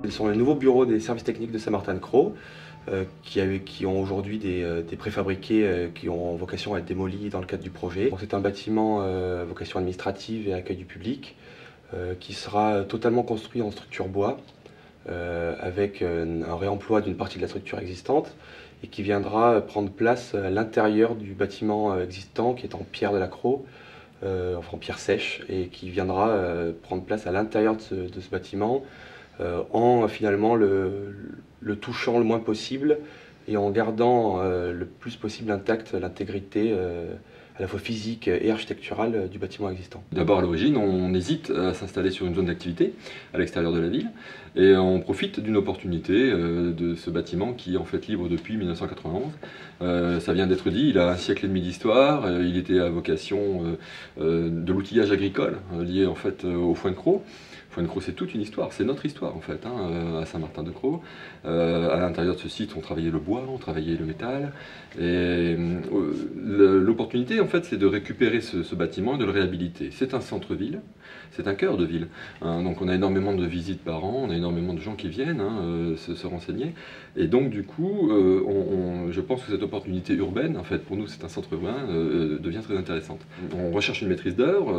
Ce sont les nouveaux bureaux des services techniques de Saint-Martin-de-Crau qui ont aujourd'hui des préfabriqués qui ont vocation à être démolis dans le cadre du projet. C'est un bâtiment à vocation administrative et accueil du public qui sera totalement construit en structure bois avec un réemploi d'une partie de la structure existante et qui viendra prendre place à l'intérieur du bâtiment existant qui est en pierre de la Crau, enfin en pierre sèche, et qui viendra prendre place à l'intérieur de ce bâtiment en finalement le touchant le moins possible et en gardant le plus possible intacte l'intégrité à la fois physique et architecturale du bâtiment existant. D'abord à l'origine, on hésite à s'installer sur une zone d'activité à l'extérieur de la ville et on profite d'une opportunité de ce bâtiment qui est en fait libre depuis 1991. Ça vient d'être dit, il a un siècle et demi d'histoire, il était à vocation de l'outillage agricole lié en fait au foin de Crau. Foin de Crau, c'est toute une histoire, c'est notre histoire en fait, à Saint-Martin-de-Crau. À l'intérieur de ce site, on travaillait le bois, on travaillait le métal. Et l'opportunité en fait, c'est de récupérer ce bâtiment et de le réhabiliter. C'est un centre-ville, c'est un cœur de ville. Donc on a énormément de visites par an, on a énormément de gens qui viennent se renseigner. Et donc du coup, je pense que cette opportunité urbaine, en fait, pour nous c'est un centre urbain, devient très intéressante. On recherche une maîtrise d'œuvre,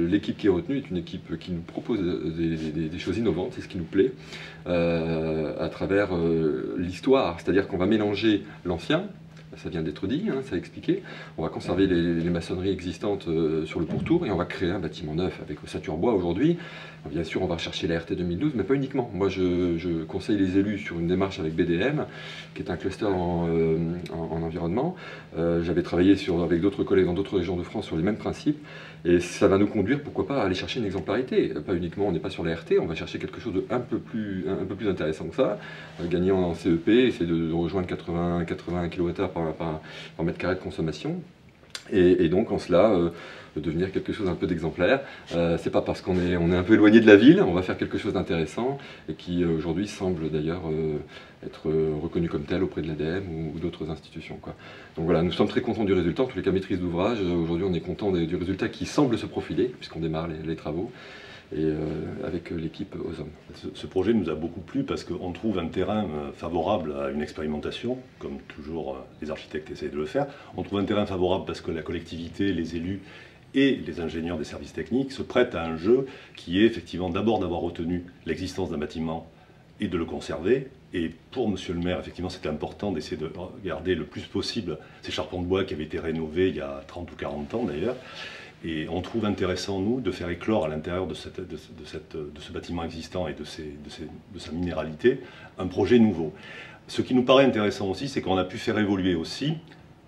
l'équipe qui est retenue est une équipe qui nous propose des choses innovantes, c'est ce qui nous plaît, à travers l'histoire, c'est-à-dire qu'on va mélanger l'ancien, ça vient d'être dit, ça a expliqué, on va conserver les maçonneries existantes sur le pourtour et on va créer un bâtiment neuf avec ossature bois aujourd'hui. Bien sûr, on va rechercher la RT 2012, mais pas uniquement. Moi, je conseille les élus sur une démarche avec BDM, qui est un cluster en environnement. J'avais travaillé avec d'autres collègues dans d'autres régions de France sur les mêmes principes, et ça va nous conduire, pourquoi pas, à aller chercher une exemplarité. Pas uniquement, on n'est pas sur la RT, on va chercher quelque chose de un peu plus intéressant que ça, gagner en CEP, essayer de rejoindre 80 kWh par mètre carré de consommation. Et donc en cela, devenir quelque chose un peu d'exemplaire. C'est pas parce qu'on est un peu éloigné de la ville, on va faire quelque chose d'intéressant et qui aujourd'hui semble d'ailleurs être reconnu comme tel auprès de l'ADEME ou d'autres institutions, quoi. Donc voilà, nous sommes très contents du résultat, en tous les cas maîtrise d'ouvrage. Aujourd'hui on est content du résultat qui semble se profiler puisqu'on démarre les travaux. Et avec l'équipe aux hommes. Ce projet nous a beaucoup plu parce qu'on trouve un terrain favorable à une expérimentation, comme toujours les architectes essayent de le faire. On trouve un terrain favorable parce que la collectivité, les élus et les ingénieurs des services techniques se prêtent à un jeu qui est effectivement d'abord d'avoir retenu l'existence d'un bâtiment et de le conserver. Et pour monsieur le maire, effectivement, c'était important d'essayer de garder le plus possible ces charpents de bois qui avaient été rénovés il y a 30 ou 40 ans d'ailleurs. Et on trouve intéressant, nous, de faire éclore à l'intérieur de ce bâtiment existant et de sa minéralité, un projet nouveau. Ce qui nous paraît intéressant aussi, c'est qu'on a pu faire évoluer aussi,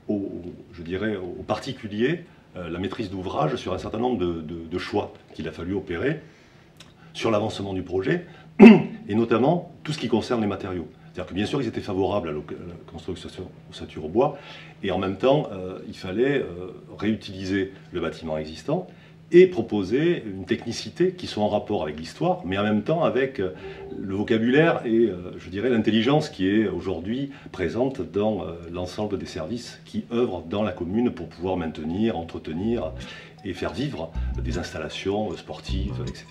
je dirais, aux particuliers, la maîtrise d'ouvrage sur un certain nombre de choix qu'il a fallu opérer sur l'avancement du projet, et notamment tout ce qui concerne les matériaux. C'est-à-dire que bien sûr ils étaient favorables à la construction ossature au bois, et en même temps il fallait réutiliser le bâtiment existant et proposer une technicité qui soit en rapport avec l'histoire, mais en même temps avec le vocabulaire et je dirais l'intelligence qui est aujourd'hui présente dans l'ensemble des services qui œuvrent dans la commune pour pouvoir maintenir, entretenir et faire vivre des installations sportives, etc.